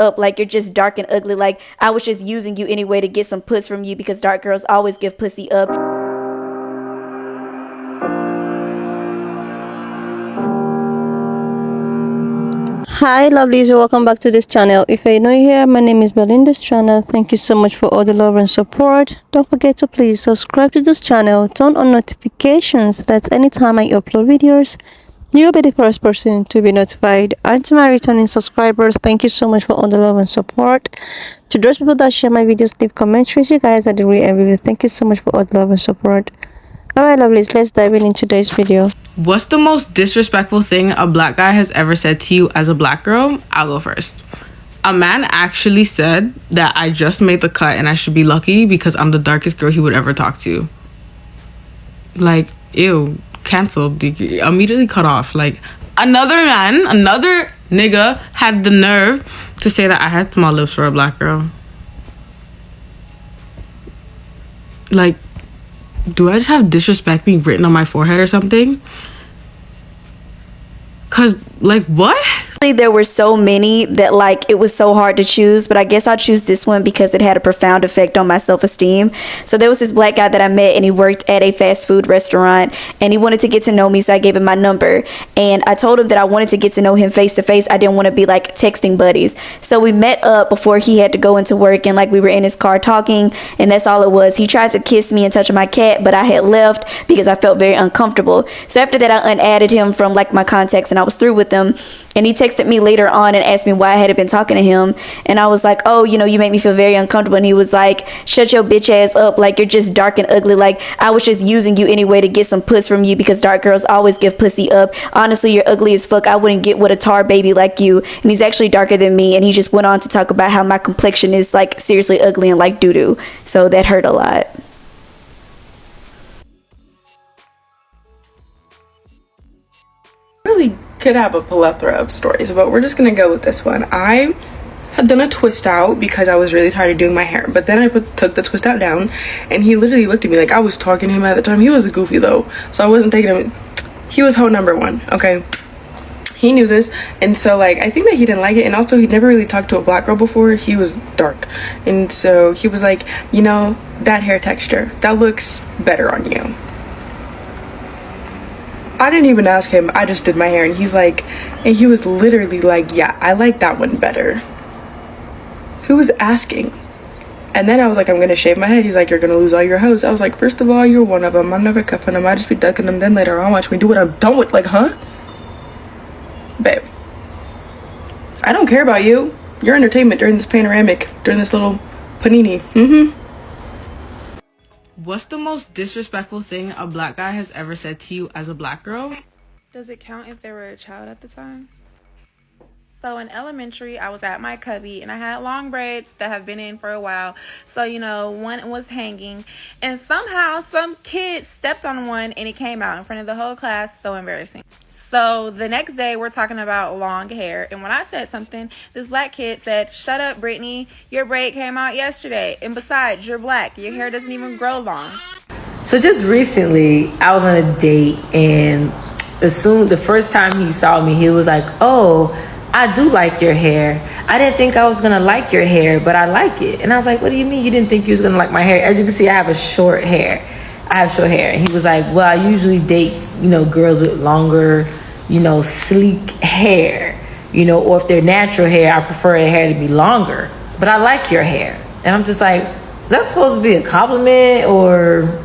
up like you're just dark and ugly. Like I was just using you anyway to get some puss from you because dark girls always give pussy up. Hi lovelies, welcome back to this channel. If you're new here, my name is Belinda's channel. Thank you so much for all the love and support. Don't forget to please subscribe to this channel, turn on notifications, that anytime I upload videos you'll be the first person to be notified. And to my returning subscribers, thank you so much for all the love and support. To those people that share my videos, leave commentaries, you guys are the real MVP. Thank you so much for all the love and support. Alright lovelies, let's dive in today's video. What's the most disrespectful thing a black guy has ever said to you as a black girl? I'll go first. A man actually said that I just made the cut and I should be lucky because I'm the darkest girl he would ever talk to. Like, ew, canceled, immediately cut off. Like, another nigga had the nerve to say that I had small lips for a black girl. Like, do I just have disrespect being written on my forehead or something? Cause, like, what? There were so many that like it was so hard to choose, but I guess I'll choose this one because it had a profound effect on my self-esteem. So there was this black guy that I met and he worked at a fast food restaurant and he wanted to get to know me, so I gave him my number and I told him that I wanted to get to know him face to face. I didn't want to be like texting buddies. So we met up before he had to go into work and like we were in his car talking, and that's all it was. He tried to kiss me and touch my cat, but I had left because I felt very uncomfortable. So after that I unadded him from like my contacts and I was through with him, and he texted me later on and asked me why I hadn't been talking to him, and I was like, oh, you know, you make me feel very uncomfortable. And he was like, shut your bitch ass up, like you're just dark and ugly. Like I was just using you anyway to get some puss from you because dark girls always give pussy up. Honestly, you're ugly as fuck. I wouldn't get with a tar baby like you. And he's actually darker than me, and he just went on to talk about how my complexion is like seriously ugly and like doo-doo. So that hurt a lot. Really could have a plethora of stories, but we're just gonna go with this one. I had done a twist out because I was really tired of doing my hair, but then I took the twist out down and he literally looked at me like I was talking to him at the time. He was a goofy though, so I wasn't taking him. He was hoe number one, okay? He knew this, and so like I think that he didn't like it, and also he never really talked to a black girl before. He was dark, and so he was like, you know, that hair texture, that looks better on you. I didn't even ask him, I just did my hair, and he was literally like, yeah, I like that one better. Who was asking? And then I was like, I'm gonna shave my head. He's like, you're gonna lose all your hoes. I was like, first of all, you're one of them. I'm never cuffing them. I just be ducking them. Then later on, watch me do what I'm done with. Like, huh? Babe, I don't care about you. Your entertainment during this panoramic, during this little panini. What's the most disrespectful thing a black guy has ever said to you as a black girl? Does it count if they were a child at the time? So in elementary, I was at my cubby and I had long braids that have been in for a while. So, you know, one was hanging and somehow some kid stepped on one and it came out in front of the whole class. So embarrassing. So the next day we're talking about long hair, and when I said something, this black kid said, shut up, Brittany, your braid came out yesterday, and besides, you're black, your hair doesn't even grow long. So just recently I was on a date, and the first time he saw me, he was like, oh, I do like your hair. I didn't think I was gonna like your hair, but I like it. And I was like, what do you mean you didn't think you was gonna like my hair? As you can see, I have short hair. And he was like, well, I usually date, you know, girls with longer, you know, sleek hair, you know, or if they're natural hair, I prefer their hair to be longer, but I like your hair. And I'm just like, is that supposed to be a compliment or?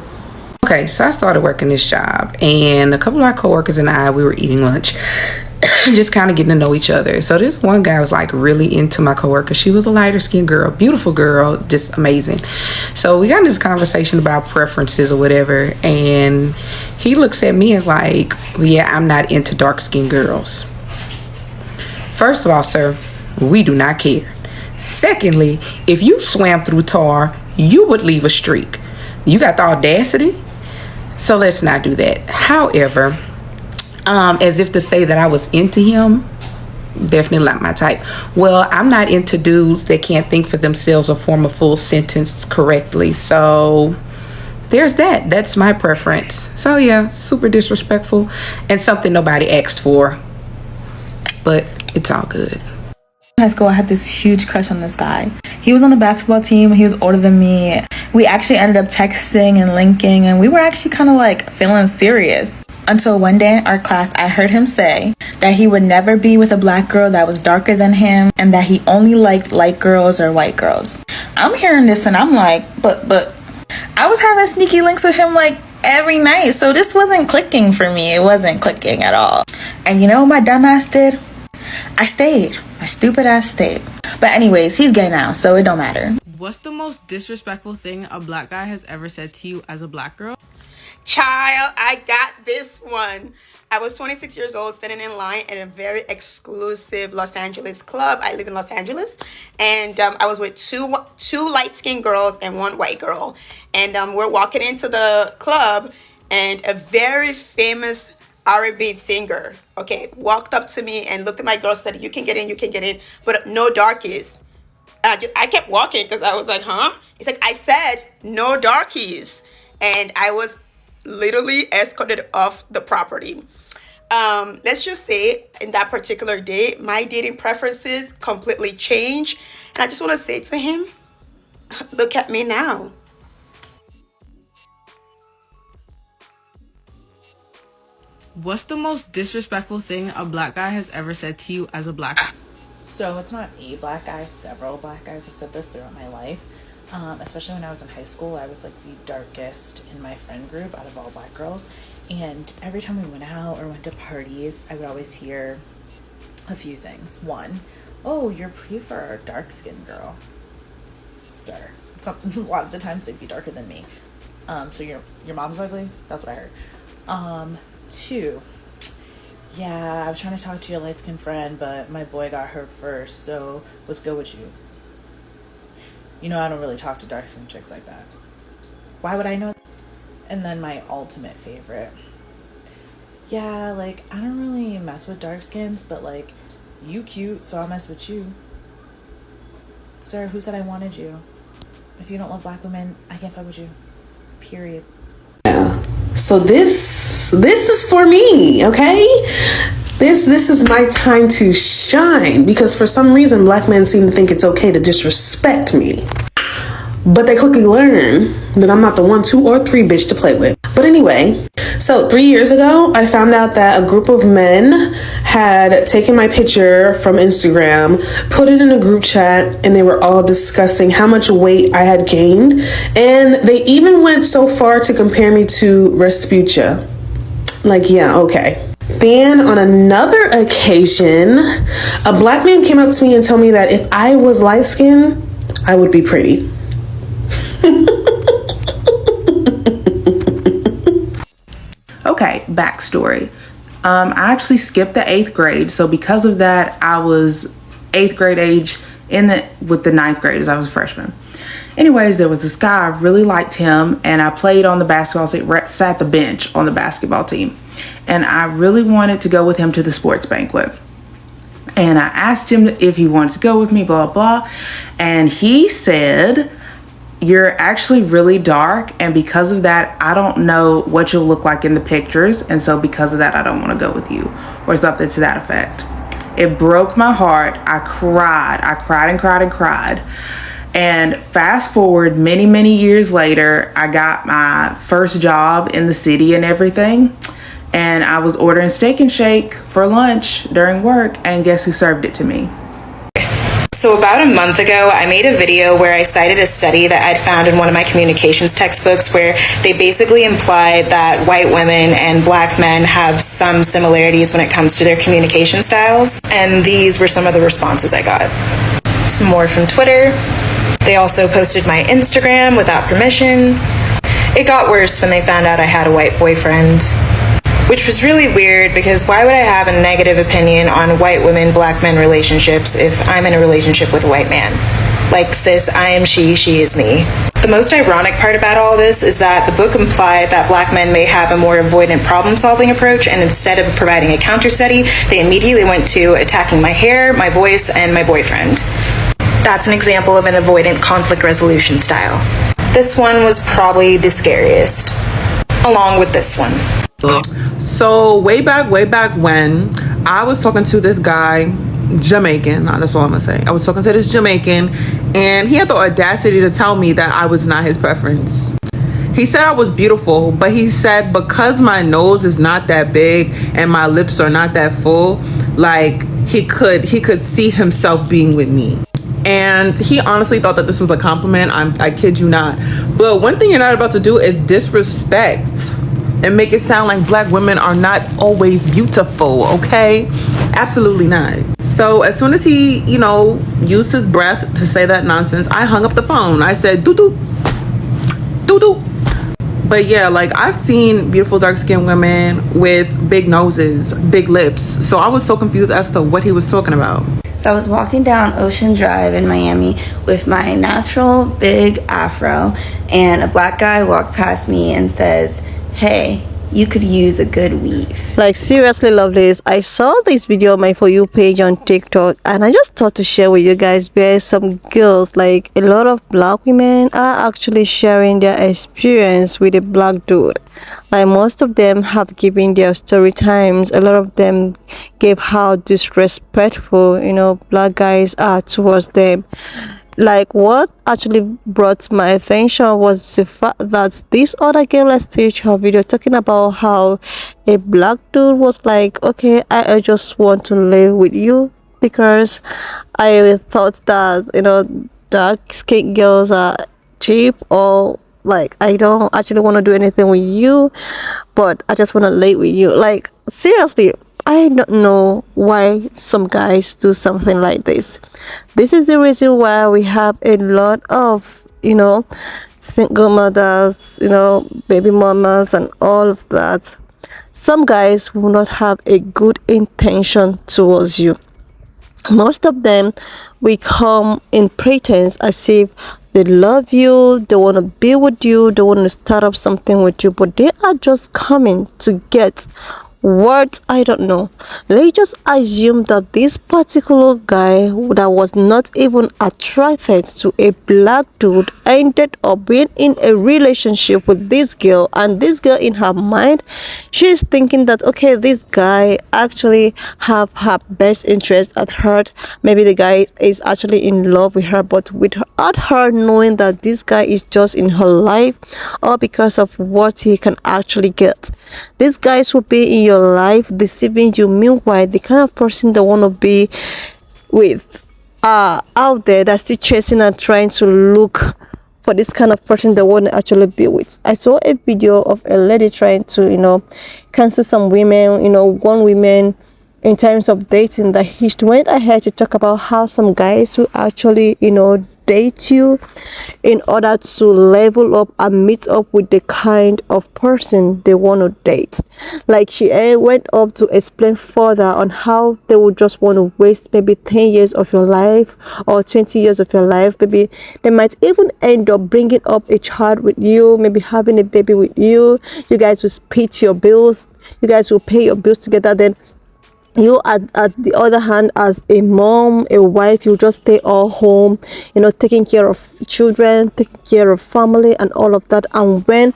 Okay, so I started working this job, and a couple of our coworkers and I, we were eating lunch, just kind of getting to know each other. So this one guy was like really into my coworker. She was a lighter skinned girl, beautiful girl, just amazing. So we got into this conversation about preferences or whatever, and he looks at me as like, well, yeah, I'm not into dark skinned girls. First of all, sir, we do not care. Secondly, if you swam through tar, you would leave a streak. You got the audacity? So let's not do that. However, as if to say that I was into him, definitely not my type. Well, I'm not into dudes that can't think for themselves or form a full sentence correctly. So there's that. That's my preference. So yeah, super disrespectful and something nobody asked for, but it's all good. high school, I had this huge crush on this guy. He was on the basketball team. He was older than me. We actually ended up texting and linking, and we were actually kind of like feeling serious. Until one day in our class, I heard him say that he would never be with a black girl that was darker than him, and that he only liked light girls or white girls. I'm hearing this and I'm like, but I was having sneaky links with him like every night, so this wasn't clicking for me. It wasn't clicking at all. And you know what my dumb ass did? I stayed. My stupid ass stayed. But anyways, he's gay now, so it don't matter. What's the most disrespectful thing a black guy has ever said to you as a black girl? Child, I got this one. I was 26 years old, standing in line at a very exclusive Los Angeles club. I live in Los Angeles, and I was with two light-skinned girls and one white girl. And we're walking into the club, and a very famous R&B singer, okay, walked up to me and looked at my girl and said, you can get in, but no darkies. I kept walking because I was like, huh? He's like, I said no darkies. And I was literally escorted off the property. Let's just say in that particular day, my dating preferences completely changed. And I just want to say to him, look at me now. What's the most disrespectful thing a black guy has ever said to you as a black guy? So it's not a black guy, several black guys have said this throughout my life. Especially when I was in high school, I was like the darkest in my friend group out of all black girls. And every time we went out or went to parties, I would always hear a few things. One, oh, you're pretty for a dark-skinned girl. Sir. A lot of the times they'd be darker than me. So your mom's ugly? That's what I heard. Two, yeah, I was trying to talk to your light-skinned friend, but my boy got hurt first, so let's go with you. You know, I don't really talk to dark-skinned chicks like that. Why would I know? And then my ultimate favorite. Yeah, like, I don't really mess with dark skins, but like, you cute, so I'll mess with you. Sir, who said I wanted you? If you don't love black women, I can't fuck with you. Period. So this is for me, okay? This is my time to shine, because for some reason black men seem to think it's okay to disrespect me. But they quickly learn that I'm not the 1, 2, or 3 bitch to play with. But anyway, so 3 years ago, I found out that a group of men had taken my picture from Instagram, put it in a group chat, and they were all discussing how much weight I had gained. And they even went so far to compare me to Respucia. Like, yeah, okay. Then on another occasion, a black man came up to me and told me that if I was light-skinned, I would be pretty. Okay, backstory. I actually skipped the 8th grade, so because of that, I was 8th grade age with the 9th graders. I was a freshman. Anyways, there was this guy, I really liked him, and I played on the basketball team, sat the bench on the basketball team, and I really wanted to go with him to the sports banquet. And I asked him if he wanted to go with me, blah, blah, and he said, you're actually really dark, and because of that, I don't know what you'll look like in the pictures, and so because of that, I don't want to go with you, or something to that effect. It broke my heart. I cried and cried and cried. And fast forward many years later, I got my first job in the city and everything, and I was ordering Steak and Shake for lunch during work, and guess who served it to me? So about a month ago, I made a video where I cited a study that I'd found in one of my communications textbooks where they basically implied that white women and black men have some similarities when it comes to their communication styles. And these were some of the responses I got. Some more from Twitter. They also posted my Instagram without permission. It got worse when they found out I had a white boyfriend, which was really weird because why would I have a negative opinion on white women, black men relationships if I'm in a relationship with a white man? Like, sis, I am she is me. The most ironic part about all this is that the book implied that black men may have a more avoidant problem-solving approach, and instead of providing a counter-study, they immediately went to attacking my hair, my voice, and my boyfriend. That's an example of an avoidant conflict resolution style. This one was probably the scariest, along with this one. So way back when I was talking to this guy Jamaican. That's all I'm gonna say. I was so considered Jamaican, and he had the audacity to tell me that I was not his preference. He said I was beautiful, but he said because my nose is not that big and my lips are not that full, like he could see himself being with me. And he honestly thought that this was a compliment. I kid you not. But one thing you're not about to do is disrespect and make it sound like black women are not always beautiful, okay? Absolutely not. So as soon as he, used his breath to say that nonsense, I hung up the phone. I said, doo-doo, doo-doo. But yeah, like I've seen beautiful dark-skinned women with big noses, big lips. So I was so confused as to what he was talking about. So I was walking down Ocean Drive in Miami with my natural big afro, and a black guy walked past me and says, "Hey, you could use a good weave." Like seriously, lovelies, I saw this video on my For You page on TikTok, and I just thought to share with you guys where some girls, like a lot of black women, are actually sharing their experience with a black dude. Like most of them have given their story times. A lot of them gave how disrespectful, black guys are towards them. Like what actually brought my attention was the fact that this other girl let's teach her video talking about how a black dude was like, okay, I just want to live with you because I thought that dark skin girls are cheap, or like I don't actually want to do anything with you, but I just want to lay with you. Like seriously, I don't know why some guys do something like this. This is the reason why we have a lot of single mothers, baby mamas and all of that. Some guys will not have a good intention towards you. Most of them will come in pretense as if they love you, they want to be with you, they want to start up something with you, but they are just coming to get what I don't know. Let's just assume that this particular guy that was not even attracted to a black dude ended up being in a relationship with this girl, and this girl in her mind, she's thinking that okay, this guy actually have her best interest at heart. Maybe the guy is actually in love with her, but without her knowing that this guy is just in her life, or because of what he can actually get. These guys will be in your life deceiving you. Meanwhile, the kind of person they want to be with out there that's still chasing and trying to look for this kind of person they want to actually be with. I saw a video of a lady trying to cancel some women, one women in terms of dating, that he went ahead to talk about how some guys will actually date you in order to level up and meet up with the kind of person they want to date. Like she went up to explain further on how they would just want to waste maybe 10 years of your life or 20 years of your life. Maybe they might even end up bringing up a child with you, maybe having a baby with you. You guys will split your bills, you guys will pay your bills together. Then you at the other hand, as a mom, a wife, you just stay all home, taking care of children, taking care of family and all of that. And when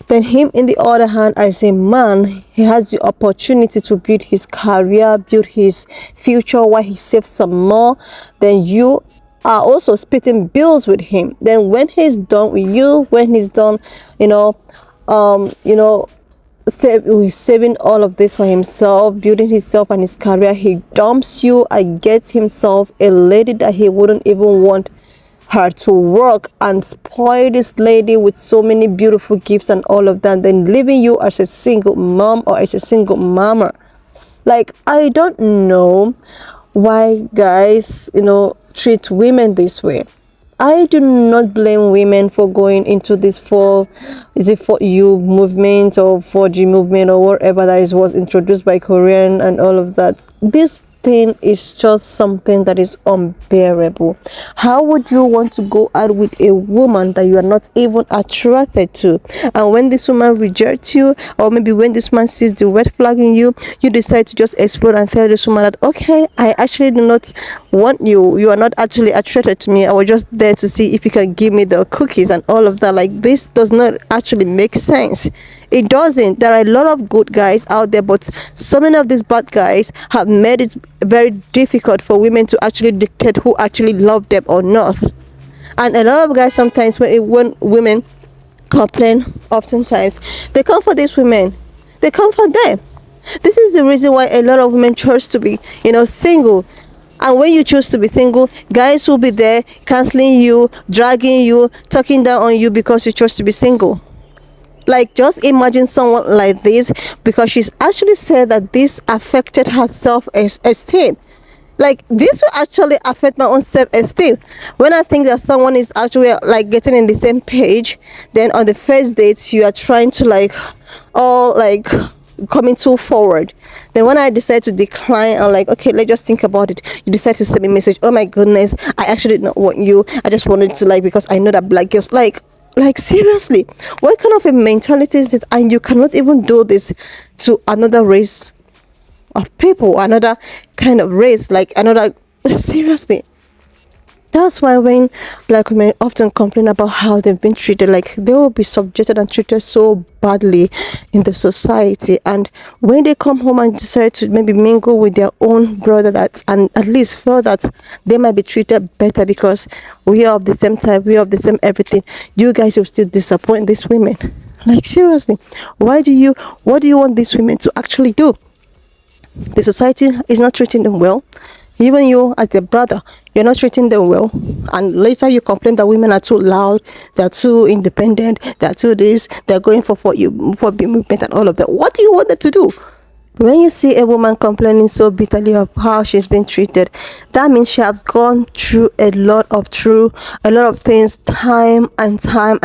then him in the other hand, as a man, he has the opportunity to build his career, build his future while he saves some more. Then you are also splitting bills with him. Then when he's done with you, when he's done he's saving all of this for himself, building himself and his career, he dumps you and gets himself a lady that he wouldn't even want her to work, and spoil this lady with so many beautiful gifts and all of that, then leaving you as a single mom or as a single mama. Like I don't know why guys treat women this way. I do not blame women for going into this for you movement or 4G movement or whatever that was introduced by Korean and all of that. This thing is just something that is unbearable. How would you want to go out with a woman that you are not even attracted to, and when this woman rejects you, or maybe when this man sees the red flag in you, you decide to just explode and tell this woman that okay, I actually do not want you, you are not actually attracted to me, I was just there to see if you can give me the cookies and all of that. Like this does not actually make sense. It doesn't. There are a lot of good guys out there, but so many of these bad guys have made it very difficult for women to actually dictate who actually love them or not. And a lot of guys sometimes, when women complain, oftentimes they come for these women, they come for them. This is the reason why a lot of women choose to be, single. And when you choose to be single, guys will be there canceling you, dragging you, talking down on you because you chose to be single. Like, just imagine someone like this, because she's actually said that this affected her self-esteem. Like, this will actually affect my own self-esteem. When I think that someone is actually like getting in the same page, then on the first dates you are trying to coming too forward. Then when I decide to decline, I'm like, okay, let's just think about it. You decide to send me a message. Oh my goodness, I actually did not want you. I just wanted to, because I know that black girls like seriously, what kind of a mentality is this? And you cannot even do this to another race of people, another kind of race, seriously. That's why when black women often complain about how they've been treated, like they will be subjected and treated so badly in the society, and when they come home and decide to maybe mingle with their own brother and at least feel that they might be treated better because we are of the same type, we are of the same everything, you guys will still disappoint these women. Like, seriously, what do you want these women to actually do? The society is not treating them well. Even you as their brother, you're not treating them well, and later you complain that women are too loud, they're too independent, they're too this, they're going for movement and all of that. What do you want them to do? When you see a woman complaining so bitterly of how she's been treated, that means she has gone through a lot of things time and time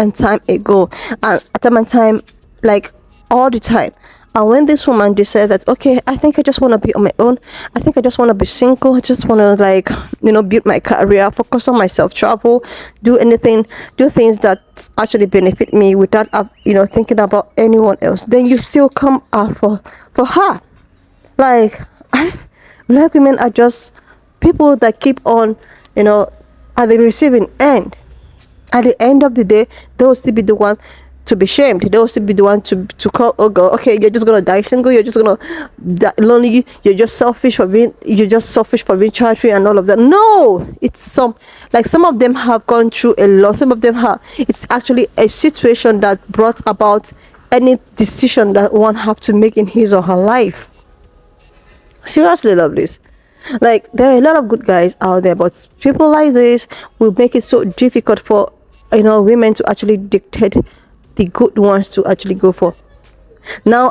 ago, and time, like all the time. And when this woman decided that, okay, I think I just want to be on my own, I think I just want to be single, I just want to build my career, focus on myself, travel, do things that actually benefit me without thinking about anyone else, then you still come out for her. Black women are just people that keep on at the receiving end. At the end of the day, they will still be the one to be shamed. They will still be the one to call, oh God, okay, you're just gonna die single, you're just gonna die lonely, you're just selfish for being child free and all of that. No, it's some of them have gone through a lot. Some of them it's actually a situation that brought about any decision that one have to make in his or her life. Seriously, lovelies. There are a lot of good guys out there, but people like this will make it so difficult for women to actually dictate the good ones to actually go for. Now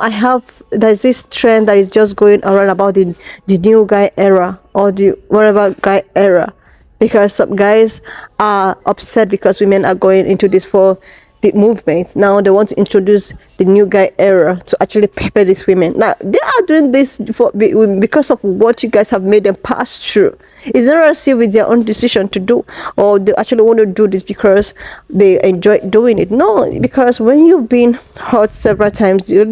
there's this trend that is just going around about the new guy era, or the whatever guy era, because some guys are upset because women are going into this for the movement. Now they want to introduce the new guy era to actually pepper these women. Now they are doing this because of what you guys have made them pass through. It's not as if it's their own decision to do, or they actually want to do this because they enjoy doing it. No, because when you've been hurt several times, the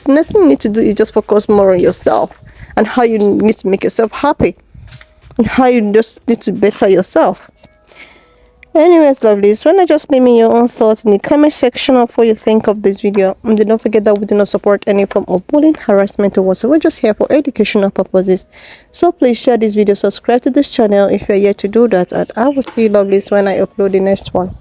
next thing you need to do is just focus more on yourself and how you need to make yourself happy and how you just need to better yourself. Anyways, lovelies, when I just leave me your own thoughts in the comment section of what you think of this video. And don't forget that we do not support any form of bullying, harassment, or whatsoever. We're just here for educational purposes. So please share this video, subscribe to this channel if you're yet to do that, and I will see you, lovelies, when I upload the next one.